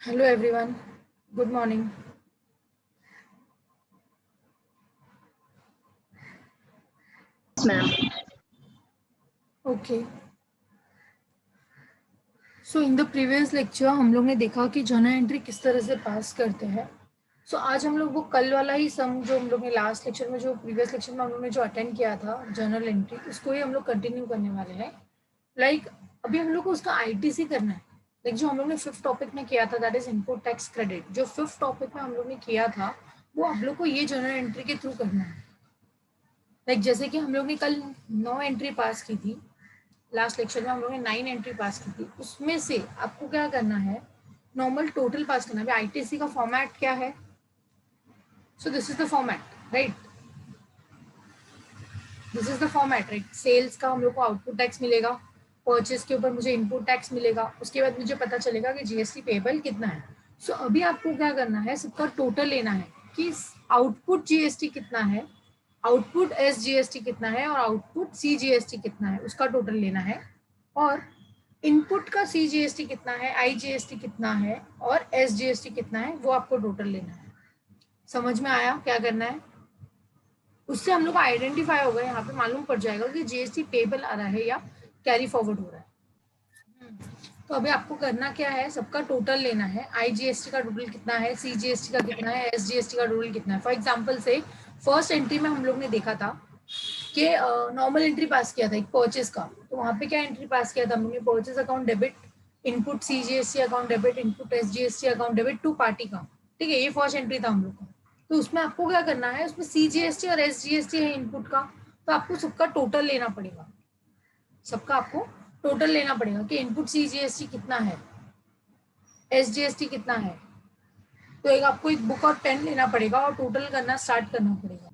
Hello everyone. Good morning. Yes, ma'am. Okay. So in the previous lecture हम लोग ने देखा कि जर्नल एंट्री किस तरह से पास करते हैं. So आज हम लोग वो कल वाला ही सम जो हम लोग ने लास्ट लेक्चर में जो प्रीवियस लेक्चर में हम लोग ने जो अटेंड किया था जर्नल एंट्री उसको ही हम लोग कंटिन्यू करने वाले हैं. लाइक अभी हम लोग को उसका आईटीसी करना है. लाइक जो हम लोग ने फिफ्थ टॉपिक में किया था that is input tax credit. जो फिफ्थ टॉपिक में हम लोग ने किया था वो आप लोग को ये जर्नल एंट्री के थ्रू करना है. लाइक जैसे कि हम लोग ने कल 9 एंट्री पास की थी. लास्ट लेक्चर में हम लोगों ने 9 एंट्री पास की थी. उसमें से आपको क्या करना है, नॉर्मल टोटल पास करना है. आईटीसी का फॉर्मेट क्या है? So this is the format, right. This is the format, right. Sales का हम लोग को आउटपुट टैक्स मिलेगा, परचेज के ऊपर मुझे इनपुट टैक्स मिलेगा, उसके बाद मुझे पता चलेगा कि जीएसटी पेबल कितना है. सो अभी आपको क्या करना है, सबका टोटल लेना है कि आउटपुट जीएसटी कितना है, आउटपुट एस जीएसटी कितना है और आउटपुट सी जीएसटी कितना है, उसका टोटल लेना है. और इनपुट का सी जीएसटी कितना है, आई जीएसटी कितना है और एस जीएसटी कितना है, वो आपको टोटल लेना है. समझ में आया क्या करना है? उससे हम लोग को आइडेंटिफाई होगा, यहाँ पे मालूम पड़ जाएगा कि जीएसटी पेबल आ रहा है या कैरी फॉरवर्ड हो रहा है. तो अभी आपको करना क्या है, सबका टोटल लेना है. आईजीएसटी का टोटल कितना है, सीजीएसटी का कितना है, एसजीएसटी का टोटल कितना है. फॉर एग्जांपल से फर्स्ट एंट्री में हम लोग ने देखा था कि नॉर्मल एंट्री पास किया था एक परचेज का. तो वहाँ पे क्या एंट्री पास किया था हम लोग ने, purchase account debit, input CGST account debit, input SGST account debit to party का. ठीक है, ये फर्स्ट एंट्री था हम लोग का. तो उसमें आपको क्या करना है, उसमें सीजीएसटी और एसजीएसटी है इनपुट का. तो आपको सबका टोटल लेना पड़ेगा. सबका आपको टोटल लेना पड़ेगा कि इनपुट सीजीएसटी कितना है, एसजीएसटी कितना है. तो एक आपको एक बुक और पेन लेना पड़ेगा और टोटल करना स्टार्ट करना पड़ेगा.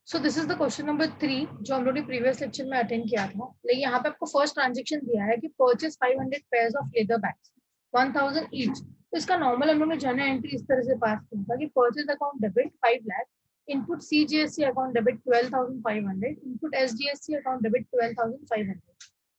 सो this is the question number 3 जो हम लोग ने प्रीवियस लेक्चर में अटेंड किया था. लेकिन यहाँ पे आपको फर्स्ट ट्रांजेक्शन दिया है कि purchase 500 pairs of leather bags 1000 each. तो इसका नॉर्मल हम लोग ने जर्नल एंट्री इस तरह से पास किया था कि purchase account debit 5 lakh, input CGST account debit 12,500, input SGST account debit 12,500.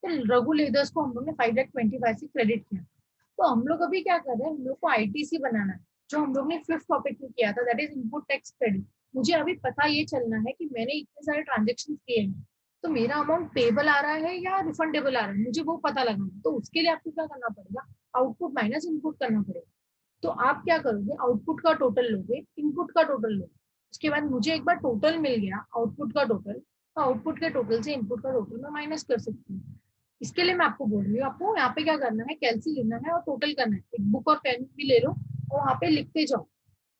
तो रघु लेदर्स को हम लोग ने 5,25,000 से क्रेडिट किया. तो हम लोग अभी क्या कर रहे हैं, हम लोग को आईटीसी बनाना है जो हम लोग ने फिफ्थ टॉपिक में किया था that is input tax credit. मुझे अभी पता ये चलना है कि मैंने इतने सारे ट्रांजेक्शन किए हैं तो मेरा अमाउंट पेबल आ रहा है या रिफंडेबल आ रहा है, मुझे वो पता लगाना है. तो उसके लिए आपको क्या करना पड़ेगा, आउटपुट माइनस इनपुट करना पड़ेगा. तो आप क्या करोगे, आउटपुट का टोटल लोगे, इनपुट का टोटल लोगे. उसके बाद मुझे एक बार टोटल मिल गया आउटपुट का टोटल, तो आउटपुट के टोटल से इनपुट का टोटल मैं माइनस कर सकती हूँ. इसके लिए मैं आपको बोल रही हूँ, आपको यहाँ पे क्या करना है, कैलसी लेना है और टोटल करना है. एक बुक और पेन भी ले लो और वहाँ पे लिखते जाओ.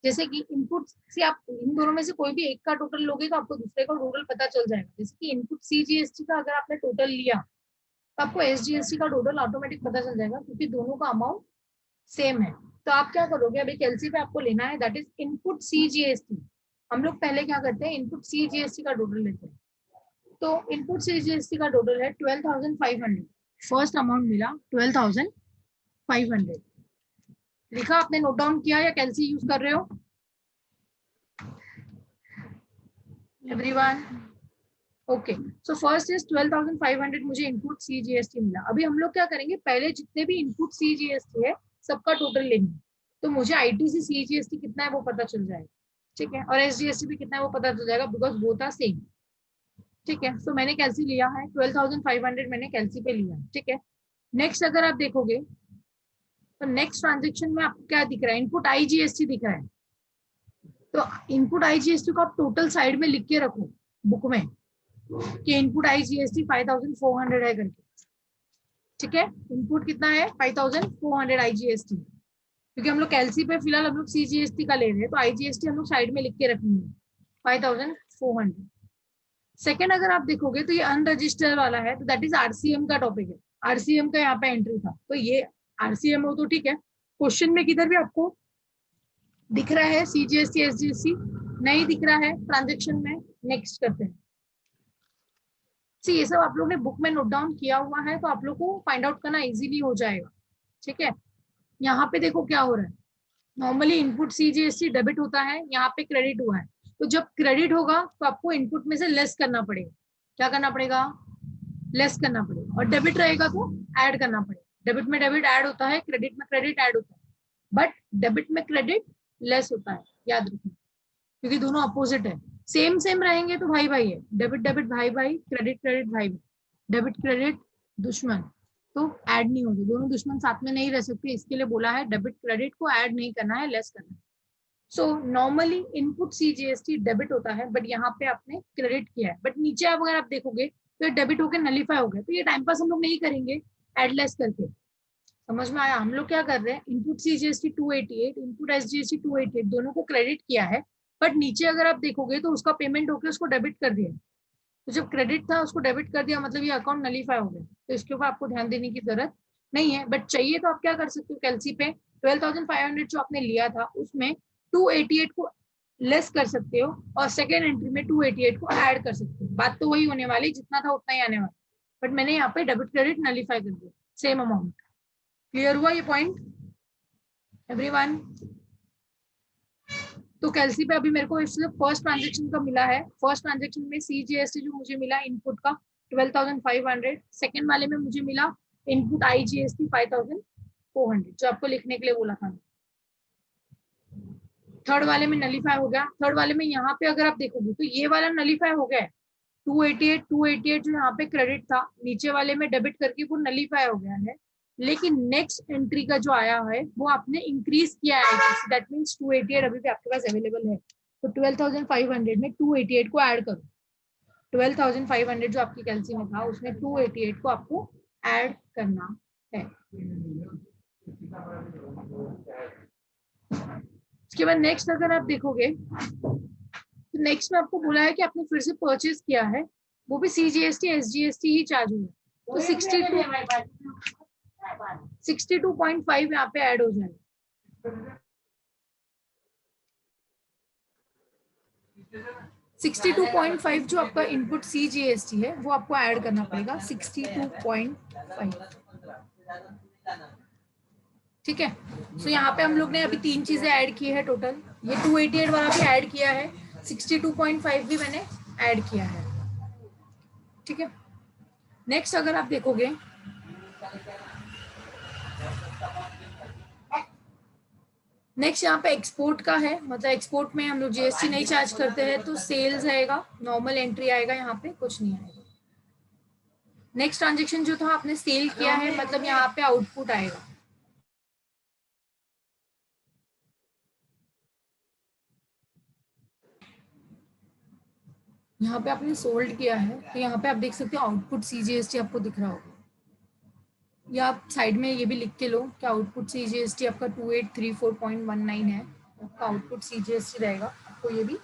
जैसे कि इनपुट से आप इन दोनों में से कोई भी एक का टोटल लोगे तो आपको दूसरे का टोटल पता चल जाएगा. जैसे कि इनपुट सीजीएसटी का अगर आपने टोटल लिया तो आपको एसजीएसटी का टोटल ऑटोमेटिक पता चल जाएगा क्योंकि दोनों का अमाउंट सेम है. तो आप क्या करोगे, अभी कैलसी पे आपको लेना है दैट इज इनपुट सीजीएसटी. हम लोग पहले क्या करते हैं, इनपुट सीजीएसटी का टोटल लेते हैं. तो इनपुट सीजीएसटी का टोटल है 12,500. फर्स्ट अमाउंट मिला 12,500. लिखा आपने, नोट डाउन किया या कैलसी यूज कर रहे हो everyone? Okay. So first is 12,500 मुझे इनपुट सीजीएसटी मिला. अभी हम लोग क्या करेंगे, पहले जितने भी इनपुट सीजीएसटी है सबका टोटल लेंगे. तो मुझे आईटीसी सीजीएसटी कितना है वो पता चल जाएगा. ठीक है, और एसजीएसटी भी कितना है वो पता चल जाएगा बिकॉज बोथ आर सेम. ठीक है, सो मैंने कैलसी लिया है 12,500 मैंने कैलसी पे लिया. ठीक है, नेक्स्ट अगर आप देखोगे तो नेक्स्ट ट्रांजेक्शन में आपको क्या दिख रहा है, इनपुट आईजीएसटी दिख रहा है. तो इनपुट आईजीएसटी को आप टोटल साइड में लिख के रखो बुक में कि इनपुट आईजीएसटी 5,400 है करके. ठीक है, इनपुट कितना है 5,400 आईजीएसटी. क्योंकि हम लोग कैलसी पे फिलहाल हम लोग सीजीएसटी का ले रहे हैं तो आईजीएसटी हम लोग साइड में लिख के रखेंगे 5,400. सेकेंड अगर आप देखोगे तो ये अनरजिस्टर्ड वाला है तो दैट इज आरसीएम का टॉपिक है. आरसीएम का यहाँ पे एंट्री था तो ये आरसीएम हो तो ठीक है. क्वेश्चन में किधर भी आपको दिख रहा है सीजीएसटी एसजीएसटी, नहीं दिख रहा है ट्रांजेक्शन में. नेक्स्ट करते हैं. सी ये सब आप लोग ने बुक में नोट डाउन किया हुआ है तो आप लोग को फाइंड आउट करना इजीली हो जाएगा. ठीक है, यहाँ पे देखो क्या हो रहा है, नॉर्मली इनपुट सीजीएसटी डेबिट होता है, यहाँ पे क्रेडिट हुआ है. तो जब क्रेडिट होगा तो आपको इनपुट में से लेस करना पड़ेगा. क्या करना पड़ेगा, लेस करना पड़ेगा. और डेबिट रहेगा तो ऐड करना पड़ेगा. डेबिट में डेबिट ऐड होता है, क्रेडिट में क्रेडिट ऐड होता है. बट डेबिट में क्रेडिट लेस होता है, याद रखना, क्योंकि दोनों अपोजिट है। सेम सेम रहेंगे तो भाई भाई है, डेबिट डेबिट भाई भाई, क्रेडिट क्रेडिट भाई भाई, डेबिट क्रेडिट दुश्मन, तो ऐड नहीं होगी, दोनों दुश्मन साथ में नहीं रह सकते, इसके लिए बोला है डेबिट क्रेडिट को ऐड नहीं करना है, लेस करना है। So normally input CGST debit होता है, बट यहाँ पे आपने क्रेडिट किया है, बट नीचे अगर आप देखोगे तो डेबिट होकर नलीफाई हो गया, तो ये टाइम पास हम लोग नहीं करेंगे एड लेस करके। समझ में आया? हम लोग क्या कर रहे हैं, इनपुट सीजीएसटी 288, इनपुट एसजीएसटी 288, दोनों को क्रेडिट किया है, बट नीचे अगर आप देखोगे तो उसका पेमेंट होकर उसको डेबिट कर दिया, तो जब क्रेडिट था उसको डेबिट कर दिया, मतलब ये अकाउंट नलीफाई हो गया, तो इसके ऊपर आपको ध्यान देने की जरूरत नहीं है। बट चाहिए तो आप क्या कर सकते हो, कैलसी पे 12,500 जो आपने लिया था उसमें 288 को लेस कर सकते हो, और सेकेंड एंट्री में 288 को ऐड कर सकते हो, बात तो वही होने वाली, जितना था उतना ही आने वाला, बट मैंने यहाँ पे डेबिट क्रेडिट नलीफाई कर दिया, सेम अमाउंट। क्लियर हुआ ये पॉइंट एवरीवन? तो कैलसी पे अभी मेरे को इसलिए फर्स्ट ट्रांजेक्शन का मिला है, फर्स्ट ट्रांजेक्शन में सीजीएसटी जो मुझे मिला इनपुट का 12,500, सेकेंड वाले में मुझे मिला इनपुट आईजीएसटी 5,400, जो आपको लिखने के लिए बोला था। थर्ड वाले में नलीफाई हो गया, थर्ड वाले में यहाँ पे अगर आप देखोगे तो ये वाला नलीफाई हो गया है, 288 जो यहाँ पे क्रेडिट था, नीचे वाले में डेबिट करके वो नलीफाई हो गया है, लेकिन नेक्स्ट एंट्री का जो आया है वो आपने इंक्रीज किया है, दैट मींस 288 अभी भी आपके पास अवेलेबल है, तो 12,500 में 288 को ऐड करो, 12,500 जो आपकी कैलसी में था उसमें 288 को आपको ऐड करना है। उसके बाद नेक्स्ट अगर आप देखोगे तो नेक्स्ट में आपको बोला है कि आपने फिर से परचेज किया है, वो भी सीजीएसटी एसजीएसटी ही चार्ज हुआ, तो 62.5 यहाँ पे ऐड हो जाएगा, 62.5 जो आपका इनपुट सीजीएसटी है वो आपको ऐड करना पड़ेगा, 62.5, ठीक है। सो यहाँ पे हम लोग ने अभी 3 चीजें ऐड की है टोटल, ये 288 वाला भी ऐड किया है, 62.5 भी मैंने ऐड किया है, ठीक है। नेक्स्ट अगर आप देखोगे नेक्स्ट यहाँ पे एक्सपोर्ट का है, मतलब एक्सपोर्ट में हम लोग जीएसटी नहीं चार्ज करते हैं, तो सेल्स आएगा, नॉर्मल एंट्री आएगा, यहाँ पे कुछ नहीं आएगा। नेक्स्ट ट्रांजेक्शन जो था आपने सेल किया है, मतलब यहाँ पे आउटपुट आएगा, यहाँ पे आपने सोल्ड किया है, तो यहाँ पे आप देख सकते हो आउटपुट सीजीएसटी आपको दिख रहा होगा, या आप साइड में ये भी लिख के लो कि आउटपुट सीजीएसटी आपका 2834.19 है, आपका आउटपुट सीजीएसटी रहेगा, आपको ये भी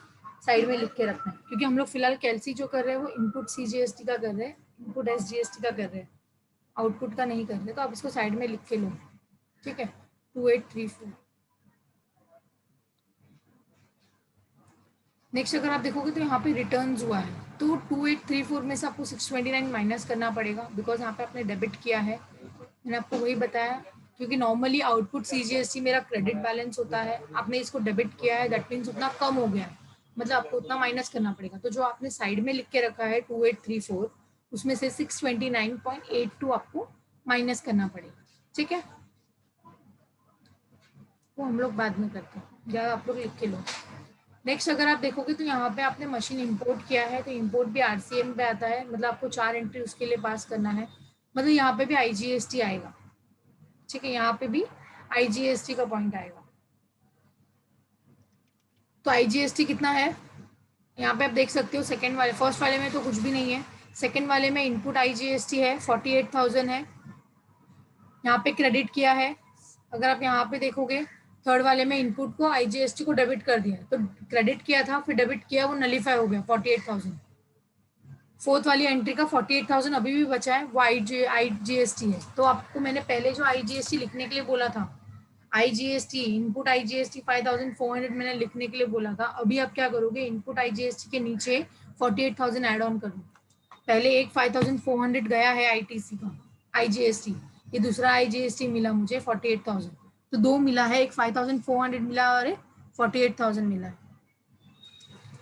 साइड में लिख के रखना है, क्योंकि हम लोग फिलहाल कैलसी जो कर रहे हैं वो इनपुट सीजीएसटी का कर रहे हैं, इनपुट एसजीएसटी का कर रहे हैं, आउटपुट का नहीं कर रहे, तो आप इसको साइड में लिख के लो, ठीक है, 2834। नेक्स्ट अगर आप देखोगे तो यहाँ पे रिटर्न्स हुआ है, तो 2834 में से आपको 629 माइनस करना पड़ेगा, बिकॉज यहाँ पे आपने डेबिट किया है, मैंने आपको वही बताया, क्योंकि नॉर्मली आउटपुट सीजीएसटी मेरा क्रेडिट बैलेंस होता है, आपने इसको डेबिट किया है, दैट मीन्स उतना कम हो गया है, मतलब आपको उतना माइनस करना पड़ेगा, तो जो आपने साइड में लिख के रखा है 2834 उसमें से 629.82 आपको माइनस करना पड़ेगा, ठीक है, वो हम लोग बाद में करते हैं, या आप लोग लिख के लो। नेक्स्ट अगर आप देखोगे तो यहाँ पे आपने मशीन इंपोर्ट किया है, तो इंपोर्ट भी आरसीएम पे आता है, मतलब आपको 4 एंट्री उसके लिए पास करना है, मतलब यहाँ पे भी आईजीएसटी आएगा, ठीक है, यहाँ पे भी आईजीएसटी का पॉइंट आएगा, तो आईजीएसटी कितना है यहाँ पे आप देख सकते हो, सेकंड वाले, फर्स्ट वाले में तो कुछ भी नहीं है, सेकंड वाले में इनपुट आईजीएसटी है 48,000 है, यहाँ पे क्रेडिट किया है, अगर आप यहाँ पे देखोगे थर्ड वाले में इनपुट को आईजीएसटी को डेबिट कर दिया, तो क्रेडिट किया था फिर डेबिट किया, वो नलीफाई हो गया 48,000। फोर्थ वाली एंट्री का 48,000 अभी भी बचा है, वो आईजीएसटी है, तो आपको मैंने पहले जो आईजीएसटी लिखने के लिए बोला था, आईजीएसटी इनपुट आईजीएसटी 5,400 मैंने लिखने के लिए बोला था, अभी आप क्या करोगे, इनपुट आईजीएसटी के नीचे 48,000 एड ऑन करो, पहले एक 5,400 गया है आईटीसी का आईजीएसटी, ये दूसरा आईजीएसटी मिला मुझे 48,000, तो दो मिला है, एक 5,400 मिला और एक 48,000 मिला है।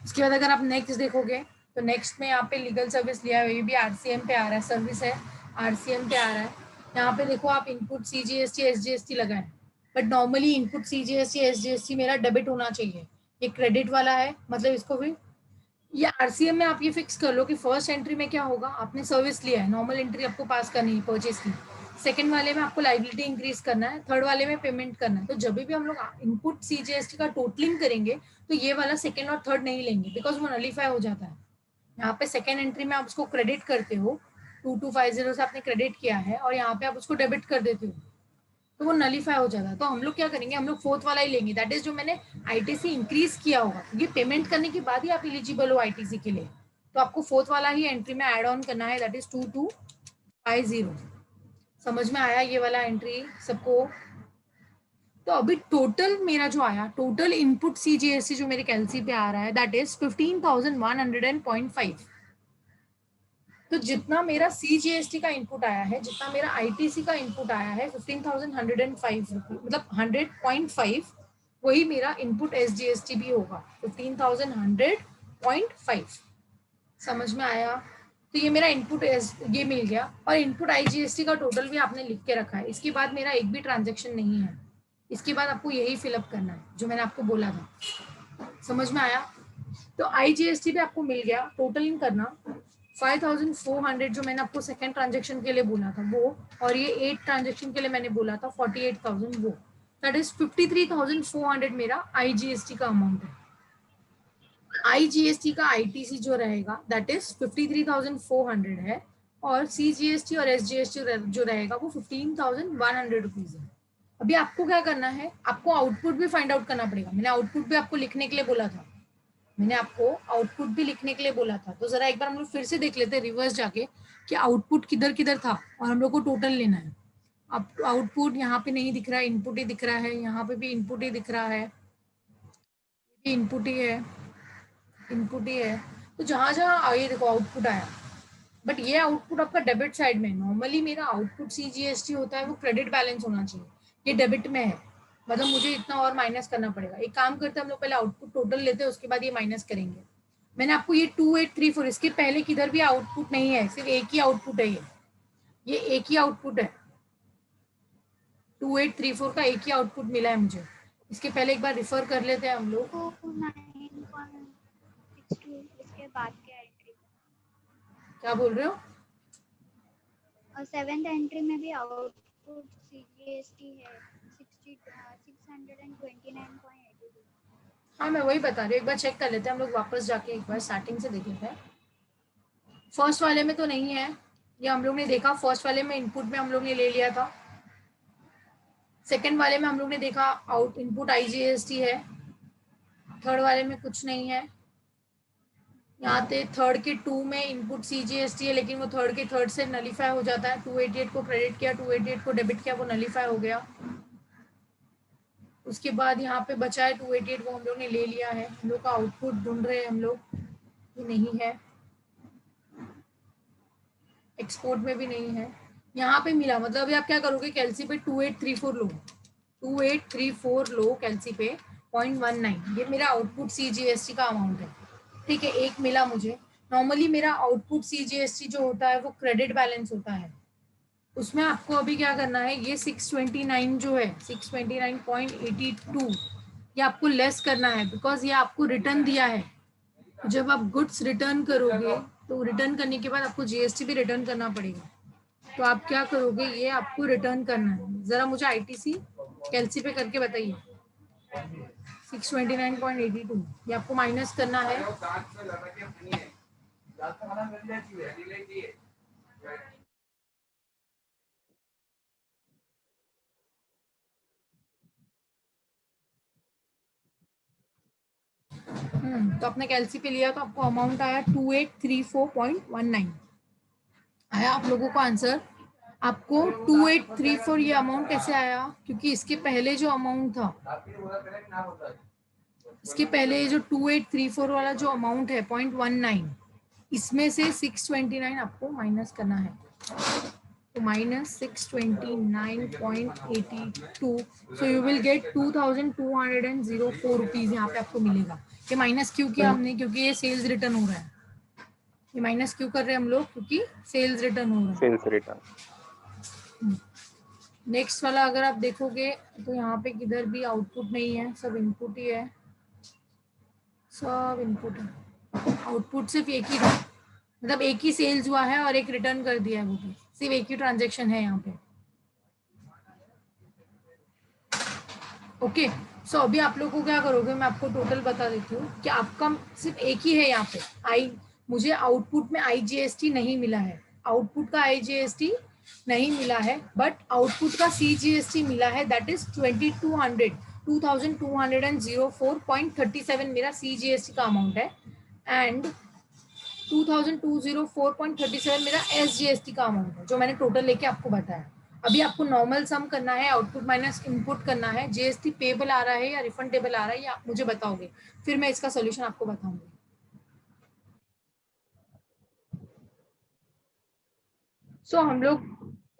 उसके बाद अगर आप नेक्स्ट देखोगे तो नेक्स्ट में यहाँ पे लीगल सर्विस लिया है, ये भी आरसीएम पे आ रहा है, सर्विस है आरसीएम पे आ रहा है, यहाँ पे देखो आप इनपुट सीजीएसटी एसजीएसटी लगाए, but normally input CGST SGST मेरा डेबिट होना चाहिए, ये क्रेडिट वाला है, मतलब इसको भी ये RCM में आप ये फिक्स कर लो कि फर्स्ट एंट्री में क्या होगा, आपने सर्विस लिया है, नॉर्मल एंट्री आपको पास करनी है परचेज की, सेकंड वाले में आपको लाइबिलिटी इंक्रीज करना है, थर्ड वाले में पेमेंट करना है। तो जब भी हम लोग इनपुट CGST का टोटलिंग करेंगे तो ये वाला सेकंड और थर्ड नहीं लेंगे, बिकॉज वो नलीफाई हो जाता है। यहाँ पे सेकंड एंट्री में आप उसको क्रेडिट करते हो, 2250 से आपने क्रेडिट किया है और यहाँ पे आप उसको डेबिट कर देते हो, तो वो नलीफाई हो जाता है। तो हम लोग क्या करेंगे, हम लोग फोर्थ वाला ही लेंगे, दैट इज जो मैंने ITC इंक्रीज किया होगा, क्योंकि पेमेंट करने के बाद ही आप एलिजिबल हो ITC के लिए, तो आपको फोर्थ वाला ही एंट्री में ऐड ऑन करना है, दैट इज 2250। समझ में आया ये वाला एंट्री सबको? तो अभी टोटल मेरा जो आया, टोटल इनपुट CGST जो मेरे कैलसी पे आ रहा है, दैट इज 15,100.5। तो जितना मेरा CGST का इनपुट आया है, जितना मेरा ITC का इनपुट आया है 15,105 रुपये, मतलब 100.5, वही मेरा इनपुट SGST भी होगा 15,100.5। समझ में आया? तो ये मेरा इनपुट ये मिल गया, और इनपुट IGST का टोटल भी आपने लिख के रखा है। इसके बाद मेरा एक भी ट्रांजेक्शन नहीं है, इसके बाद आपको यही फिलअप करना है जो मैंने आपको बोला था। समझ में आया? तो IGST भी आपको मिल गया, टोटलिंग करना 5,400 जो मैंने आपको सेकंड ट्रांजेक्शन के लिए बोला था वो, और ये 8 ट्रांजेक्शन के लिए मैंने बोला था 48,000, वो दैट इज 53,400 मेरा IGST का अमाउंट है। IGST का ITC जो रहेगा दैट इज 53,400 है, और CGST और SGST जो रहेगा वो 15,100 रुपीज है। अभी आपको क्या करना है, आपको आउटपुट भी फाइंड आउट करना पड़ेगा। मैंने आउटपुट भी आपको लिखने के लिए बोला था, मैंने आपको आउटपुट भी लिखने के लिए बोला था। तो जरा एक बार हम लोग फिर से देख लेते हैं रिवर्स जाके कि आउटपुट किधर किधर था, और हम लोग को टोटल लेना है। अब आउटपुट यहाँ पे नहीं दिख रहा है, इनपुट ही दिख रहा है, यहाँ पे भी इनपुट ही दिख रहा है, ये इनपुट ही है, इनपुट ही है। तो जहाँ जहाँ ये देखो आउटपुट आया, बट ये आउटपुट आपका डेबिट साइड में। नॉर्मली मेरा आउटपुट CGST होता है वो क्रेडिट बैलेंस होना चाहिए, ये डेबिट में है, मतलब मुझे इतना और माइनस करना पड़ेगा। एक काम करते हैं हम लोग, पहले आउटपुट टोटल लेते हैं, उसके बाद ये माइनस करेंगे। मैंने आपको ये 2834, इसके पहले किधर भी आउटपुट नहीं है, सिर्फ एक ही आउटपुट है, ये एक ही आउटपुट है, 2834 का एक ही आउटपुट मिला है मुझे। इसके पहले एक बार रिफर कर लेते हैं हम लोग। 9.62 इसके बाद के एंट्री, क्या बोल रहे हो? और सेवेंथ एंट्री में भी आउटपुट CGST है 629.82। हाँ मैं वही बता रही हूँ, एक बार चेक कर लेते हैं हम लोग, वापस जाके एक बार स्टार्टिंग से देख लेते हैं। फर्स्ट वाले में तो नहीं है, ये हम लोग ने देखा, फर्स्ट वाले में इनपुट में हम लोग ने ले लिया था। सेकंड वाले में हम लोग ने देखा आउट इनपुट IGST है, थर्ड वाले में कुछ नहीं है। यहाँ पे थर्ड के 2 में इनपुट CGST है, लेकिन वो थर्ड के थर्ड से नलीफाई हो जाता है। 288 को क्रेडिट किया, 288 को डेबिट किया, वो नलीफाई हो गया। उसके बाद यहाँ पे बचा है 288, वो हम लोग ने ले लिया है। हम लोग का आउटपुट ढूंढ रहे हैं हम लोग, ये नहीं है, एक्सपोर्ट में भी नहीं है, यहाँ पे मिला। मतलब अभी आप क्या करोगे, कैलसी पे 2834 लो, 2834 लो कैलसी पे 0.19, ये मेरा आउटपुट CGST का अमाउंट है। ठीक है, एक मिला मुझे। नॉर्मली मेरा आउटपुट CGST जो होता है वो क्रेडिट बैलेंस होता है, उसमें आपको अभी क्या करना है, ये 629 जो है 629.82, ये आपको लेस करना है, बिकॉज ये आपको रिटर्न दिया है। जब आप गुड्स रिटर्न करोगे तो रिटर्न करने के बाद आपको GST भी रिटर्न करना पड़ेगा। तो आप क्या करोगे, ये आपको रिटर्न करना है। जरा मुझे ITC कैलसी पे करके बताइए, 629.82 ये आपको माइनस करना है। तो आपने कैलसी पे लिया तो आपको अमाउंट आया 2834.19 आया आप लोगों को आंसर। आपको 2834 ये अमाउंट कैसे आया, क्योंकि इसके पहले जो अमाउंट था, इसके पहले जो 2834 वाला जो अमाउंट है 0.19, इसमें से 629 आपको माइनस करना है। तो minus 629.82, so you will get 2204 rupees यहाँ पे आपको मिलेगा। ये माइनस क्यों किया हमने, क्योंकि ये सेल्स रिटर्न हो रहा है। ये माइनस क्यों कर रहे हैं हम लोग, क्योंकि सेल्स रिटर्न हो रहा है, सेल्स रिटर्न। नेक्स्ट वाला अगर आप देखोगे तो यहाँ पे किधर भी आउटपुट नहीं है, सब इनपुट ही है, सब इनपुट है। आउटपुट सिर्फ एक ही था, मतलब एक ही सेल्स हुआ है और एक रिटर्न कर दिया है, वो भी सिर्फ एक ही ट्रांजेक्शन है यहाँ पे। ओके, सो अभी आप लोग को क्या करोगे, मैं आपको टोटल बता देती हूँ कि आपका सिर्फ एक ही है यहाँ पे मुझे आउटपुट में IGST नहीं मिला है, आउटपुट का IGST नहीं मिला है, बट आउटपुट का CGST मिला है, दैट इज 2204.37 मेरा CGST का अमाउंट है, एंड 2204.37 मेरा SGST का अमाउंट है, जो मैंने टोटल लेके आपको बताया। अभी आपको नॉर्मल सम करना है, आउटपुट माइनस इनपुट करना है, GST पेबल आ रहा है या रिफंडेबल आ रहा है, या आप मुझे बताओगे, फिर मैं इसका सोल्यूशन आपको बताऊंगी। सो हम लोग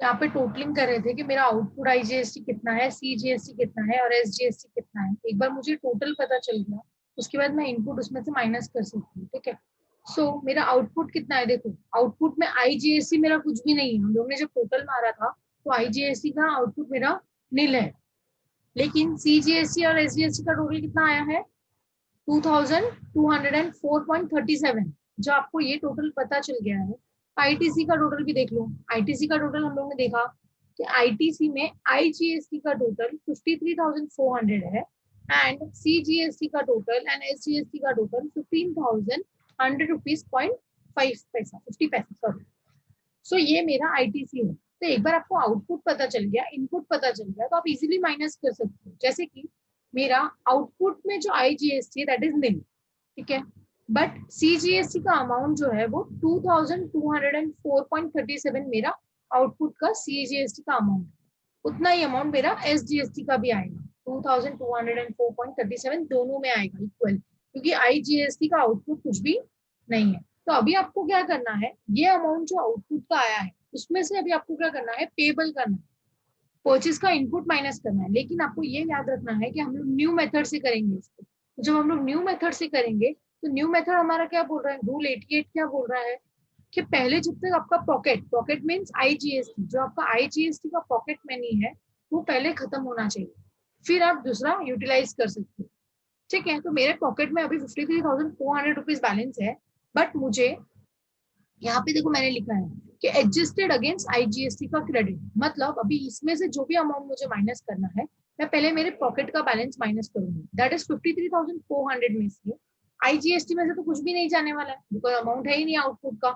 यहाँ पे टोटलिंग कर रहे थे कि मेरा आउटपुट IGST कितना है, CGST कितना है और SGST कितना है। एक बार मुझे टोटल पता चल गया, उसके बाद मैं इनपुट उसमें से माइनस कर सकती हूँ, ठीक है। सो मेरा आउटपुट कितना है, देखो आउटपुट में IGST मेरा कुछ भी नहीं है, हम लोग ने जब टोटल मारा था तो IGST का आउटपुट मेरा नील है, लेकिन CGST और SGST का टोटल कितना आया है 2204.37। जो आपको ये टोटल पता चल गया है, ITC का टोटल भी देख लो। ITC का टोटल हम लोगों ने देखा कि ITC में IGST का टोटल 53,400 है, एंड CGST का टोटल एंड SGST का टोटल 15,100 रुपीज पॉइंट 5 पैसा 50 पैसा, सॉरी। सो ये मेरा ITC है। तो एक बार आपको आउटपुट पता चल गया, इनपुट पता चल गया, तो आप इजीली माइनस कर सकते हो। जैसे कि मेरा आउटपुट में जो IGST दैट इज निल, ठीक है, बट CGST का अमाउंट जो है वो 2204.37 मेरा आउटपुट का CGST का अमाउंट, उतना ही अमाउंट मेरा SGST का भी आएगा, 2204.37 दोनों में आएगा इक्वल, क्योंकि IGST का आउटपुट कुछ भी नहीं है। तो अभी आपको क्या करना है, ये अमाउंट जो आउटपुट का आया है उसमें से अभी आपको क्या करना है, पेबल करना है, परचेज का इनपुट माइनस करना है। लेकिन आपको ये याद रखना है कि हम लोग न्यू मेथड से करेंगे इसको। तो जब हम लोग न्यू मेथड से करेंगे तो न्यू मेथड हमारा क्या बोल रहा है, रूल 88 क्या बोल रहा है कि पहले जब तक आपका पॉकेट मीन्स IGST, जो आपका IGST का पॉकेट मनी है वो पहले खत्म होना चाहिए, फिर आप दूसरा यूटिलाइज कर सकते हो, ठीक है। तो मेरे पॉकेट में अभी 53,400 रुपीज बैलेंस है, बट मुझे यहाँ पे देखो मैंने लिखा है कि एडजस्टेड अगेंस्ट IGST का क्रेडिट, मतलब अभी इसमें से जो भी अमाउंट मुझे माइनस करना है, मैं पहले मेरे पॉकेट का बैलेंस माइनस करूंगी, दैट इज 53,400 में से IGST में से तो कुछ भी नहीं जाने वाला है, बिकॉज अमाउंट है ही नहीं आउटपुट का,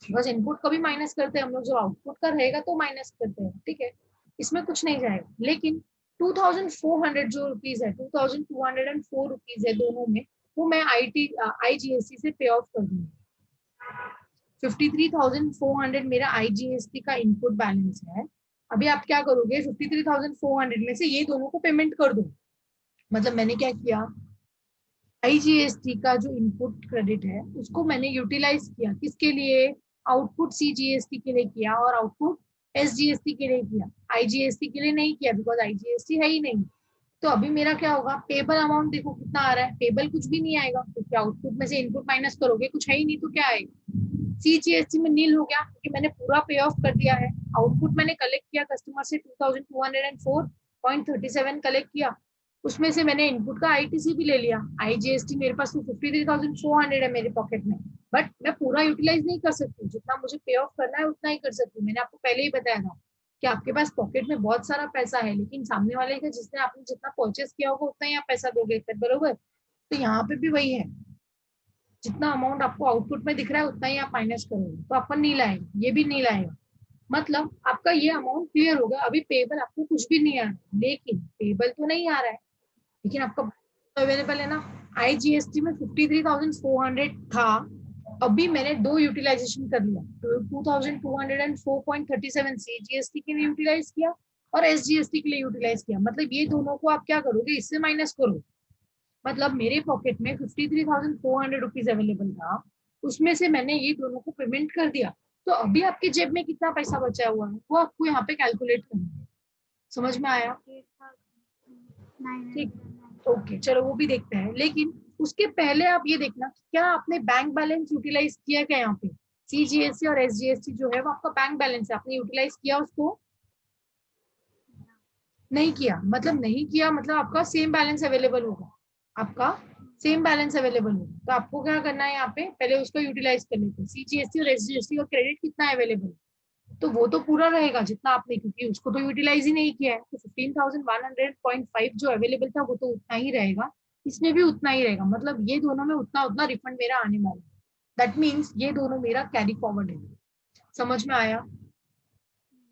बस इनपुट का भी माइनस करते हैं हम लोग, जो आउटपुट का रहेगा तो माइनस करते हैं, ठीक है, इसमें कुछ नहीं जाएगा। लेकिन 2,400 जो रुपीज है, 2,204 रुपीज है दोनों में, वो मैं IGST से पे ऑफ कर दूंगी। 53,400 मेरा IGST का इनपुट बैलेंस है। अभी आप क्या करोगे, 53,400 में से ये दोनों को पेमेंट कर दो। मतलब मैंने क्या किया, IGST का जो इनपुट क्रेडिट है उसको मैंने यूटिलाइज किया, किसके लिए, आउटपुट CGST के लिए किया और आउटपुट SGST के लिए किया, IGST के लिए नहीं किया, बिकॉज IGST है ही नहीं। तो अभी मेरा क्या होगा, पेबल अमाउंट देखो कितना आ रहा है, पेबल कुछ भी नहीं आएगा, क्योंकि आउटपुट में से इनपुट माइनस करोगे कुछ है ही नहीं, तो क्या आएगा, CGST में नील हो गया, क्योंकि मैंने पूरा पे ऑफ कर दिया है। आउटपुट मैंने कलेक्ट किया कस्टमर से 2204.37 कलेक्ट किया, उसमें से मैंने इनपुट का ITC भी ले लिया, IGST मेरे पास तो 53,400 है मेरे पॉकेट में, बट मैं पूरा यूटिलाइज नहीं कर सकती, जितना मुझे पे ऑफ करना है उतना ही कर सकती हूँ। मैंने आपको पहले ही बताया था कि आपके पास पॉकेट में बहुत सारा पैसा है, लेकिन सामने वाले का जिसने आपने जितना परचेस किया होगा उतना ही आप पैसा दोगे, बरोबर। तो यहाँ पे भी वही है, जितना अमाउंट आपको आउटपुट में दिख रहा है उतना ही आप माइनस करोगे, तो आपका नील आएगा, ये भी नील आएगा, मतलब आपका ये अमाउंट क्लियर होगा। अभी पेबल आपको कुछ भी नहीं आ रहा है, लेकिन पेबल तो नहीं आ रहा है, लेकिन आपका अवेलेबल है ना। IGST में 53,400 था, अभी मैंने दो यूटिलाइजेशन कर लिया, तो 2204.37 CGST के लिए यूटिलाइज किया और SGST के लिए यूटिलाइज किया, मतलब ये दोनों को आप क्या करोगे, इससे माइनस करो। मतलब मेरे पॉकेट में 53,400 रुपीज अवेलेबल था, उसमें से मैंने ये दोनों को पेमेंट कर दिया, तो अभी आपके जेब में कितना पैसा बचा हुआ है वो आपको यहाँ पे कैलकुलेट करना है। समझ में आया, ठीक, ओके चलो वो भी देखते हैं। लेकिन उसके पहले आप ये देखना क्या आपने बैंक बैलेंस यूटिलाइज किया क्या, यहाँ पे CGST और SGST जो है वो आपका बैंक बैलेंस है, आपने यूटिलाइज किया उसको, नहीं किया मतलब नहीं किया, मतलब आपका सेम बैलेंस अवेलेबल होगा, आपका सेम बैलेंस अवेलेबल होगा। तो आपको क्या करना है, यहाँ पे पहले उसको यूटिलाइज कर लेते हैं। सीजीएसटी और एसजीएसटी का क्रेडिट कितना अवेलेबल, तो वो तो पूरा रहेगा जितना आपने, क्योंकि उसको तो यूटिलाइज ही नहीं किया है, तो 15,100.5 जो अवेलेबल था वो तो उतना ही रहेगा, इसमें भी उतना ही रहेगा, मतलब ये दोनों में उतना उतना रिफंड मेरा आने वाला है। दैट मीन्स ये दोनों मेरा कैरी फॉरवर्ड है। समझ में आया?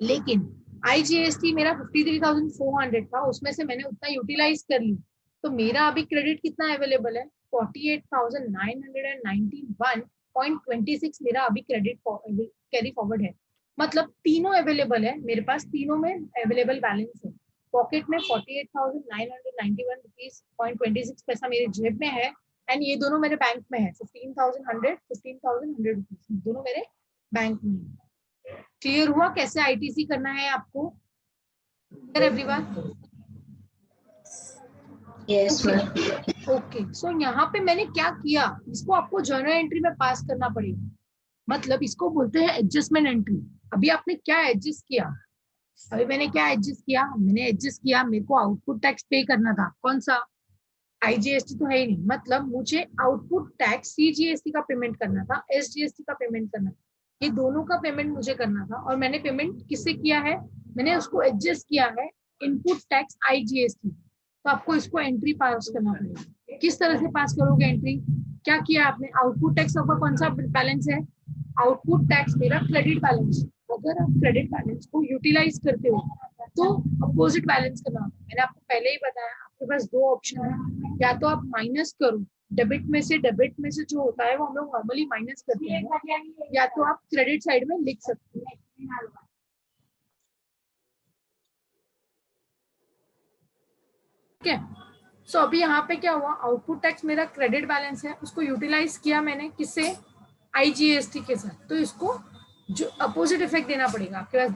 लेकिन आईजीएसटी मेरा 53,400 था, उसमें से मैंने उतना यूटिलाइज कर ली, तो मेरा अभी क्रेडिट कितना अवेलेबल है, 48,991.26 मेरा अभी क्रेडिट कैरी फॉरवर्ड है। मतलब तीनों अवेलेबल है मेरे पास, तीनों में अवेलेबल बैलेंस है। पॉकेट में 48,991 रुपीज 26 पैसा मेरे जेब में है, एंड ये दोनों मेरे बैंक में है, 15,100 रुपीज दोनों मेरे बैंक में है। क्लियर हुआ कैसे आईटीसी करना है आपको? Clear everyone? Yes, ma'am. Okay, so यहाँ पे मैंने क्या किया, इसको आपको जर्नल एंट्री में पास करना पड़ेगा, मतलब इसको बोलते हैं एडजस्टमेंट एंट्री। अभी आपने क्या एडजस्ट किया, अभी मैंने क्या एडजस्ट किया, मैंने एडजस्ट किया मेरे को आउटपुट टैक्स पे करना था, कौन सा, आईजीएसटी तो है ही नहीं, मतलब मुझे आउटपुट टैक्स सीजीएसटी का पेमेंट करना था, एसजीएसटी का पेमेंट करना था, ये दोनों का पेमेंट मुझे करना था। और मैंने पेमेंट किससे किया है, मैंने उसको एडजस्ट किया है इनपुट टैक्स आईजीएसटी। तो आपको इसको एंट्री पास करना पड़ेगा। किस तरह से पास करोगे एंट्री, क्या किया आपने, आउटपुट टैक्स आपका कौन सा बैलेंस है, आउटपुट टैक्स मेरा क्रेडिट बैलेंस। अगर आप क्रेडिट बैलेंस को यूटिलाइज करते हो तो अपोजिट बैलेंस करना होता है। मैंने आपको पहले ही बताया, आपके पास दो ऑप्शन है, या तो आप माइनस करो, डेबिट में से, डेबिट में से जो होता है वो हम लोग नॉर्मली माइनस करते हैं, या तो आप क्रेडिट साइड में लिख सकते हो। ठीक है, सो अभी यहाँ पे क्या हुआ, आउटपुट टैक्स मेरा क्रेडिट बैलेंस है, उसको यूटिलाइज किया मैंने किससे, आईजीएसटी के साथ। तो इसको जो अपोजिट इफेक्ट देना पड़ेगा, आपके पास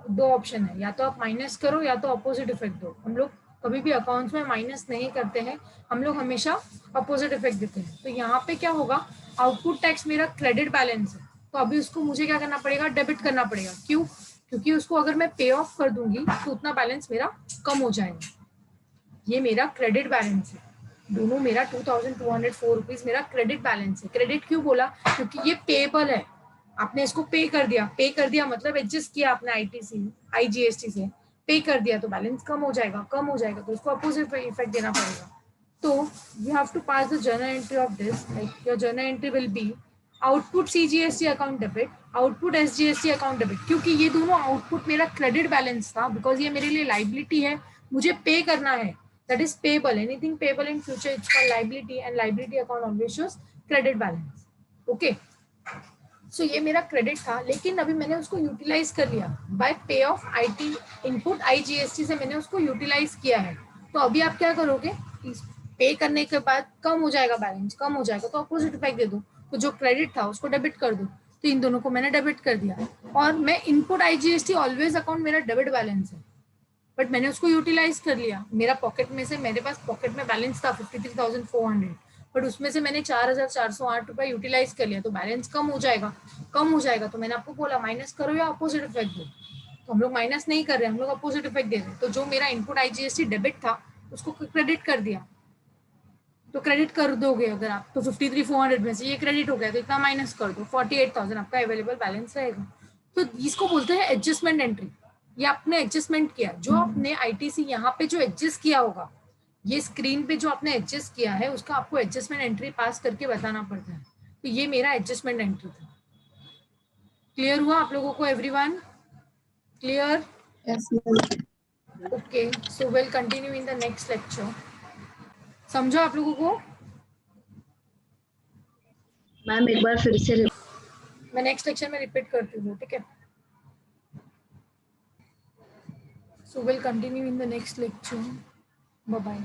दो ऑप्शन है, या तो आप माइनस करो या तो अपोजिट इफेक्ट दो। हम लोग कभी भी अकाउंट्स में माइनस नहीं करते हैं, हम लोग हमेशा अपोजिट इफेक्ट देते हैं। तो यहाँ पे क्या होगा, आउटपुट टैक्स मेरा क्रेडिट बैलेंस है, तो अभी उसको मुझे क्या करना पड़ेगा, डेबिट करना पड़ेगा। क्यों, क्योंकि उसको अगर मैं पे ऑफ कर दूंगी तो उतना बैलेंस मेरा कम हो जाएगा। ये मेरा क्रेडिट बैलेंस है, दोनों मेरा 2,204 रुपीज मेरा क्रेडिट बैलेंस है। क्रेडिट क्यों बोला, क्योंकि ये पेएबल है, आपने इसको पे कर दिया, पे कर दिया मतलब एडजस्ट किया आपने आईटीसी आईजीएसटी से, पे कर दिया तो बैलेंस कम हो जाएगा, कम हो जाएगा तो उसको अपोजिट इफेक्ट देना पड़ेगा। तो you have to pass the journal entry of this, like your journal entry will be output CGST account debit, output SGST account debit, क्योंकि ये दोनों आउटपुट मेरा क्रेडिट बैलेंस था, बिकॉज ये मेरे लिए लाइबिलिटी है, मुझे पे करना है, that is payable, anything payable in future it's called liability, and liability account always shows credit balance. Okay, so ये मेरा क्रेडिट था, लेकिन अभी मैंने उसको यूटिलाइज कर लिया बाय पे ऑफ आईटी इनपुट आईजीएसटी से, मैंने उसको यूटिलाइज किया है। तो अभी आप क्या करोगे, पे करने के बाद कम हो जाएगा बैलेंस, कम हो जाएगा तो अपोजिट इफेक्ट दे दो, तो जो क्रेडिट था उसको डेबिट कर दो। तो इन दोनों को मैंने डेबिट कर दिया, और मैं इनपुट आईजीएसटी ऑलवेज अकाउंट मेरा डेबिट बैलेंस है, बट मैंने उसको यूटिलाइज कर लिया। मेरा पॉकेट में से, मेरे पास पॉकेट में बैलेंस था 53,400, बट उसमें से मैंने 4,408 रुपए यूटिलाइज कर लिया, तो बैलेंस कम हो जाएगा, कम हो जाएगा। तो मैंने आपको बोला माइनस करो या अपोजिट इफेक्ट दो, तो हम लोग माइनस नहीं कर रहे, हम लोग अपोजिट इफेक्ट दे रहे हैं। तो जो मेरा इनपुट आईजीएसटी डेबिट था उसको क्रेडिट कर दिया, तो क्रेडिट कर दोगे अगर आप, तो 53,400 में से ये क्रेडिट हो गया तो इतना माइनस कर दो, 48,000 आपका अवेलेबल बैलेंस रहेगा। तो इसको बोलते हैं एडजस्टमेंट एंट्री। ये आपने एडजस्टमेंट किया, जो आपने आईटीसी यहाँ पे जो एडजस्ट किया होगा, ये स्क्रीन पे जो आपने एडजस्ट किया है उसका आपको एडजस्टमेंट एंट्री पास करके बताना पड़ता है। तो ये मेरा एडजस्टमेंट एंट्री था। क्लियर हुआ आप लोगों को everyone? Clear? Yes, ma'am. Okay, so will continue in the next lecture. समझो आप लोगों को? मैम एक बार फिर से मैं नेक्स्ट लेक्चर में रिपीट करती हूँ, ठीक है? So we'll continue in the next lecture. Bye bye.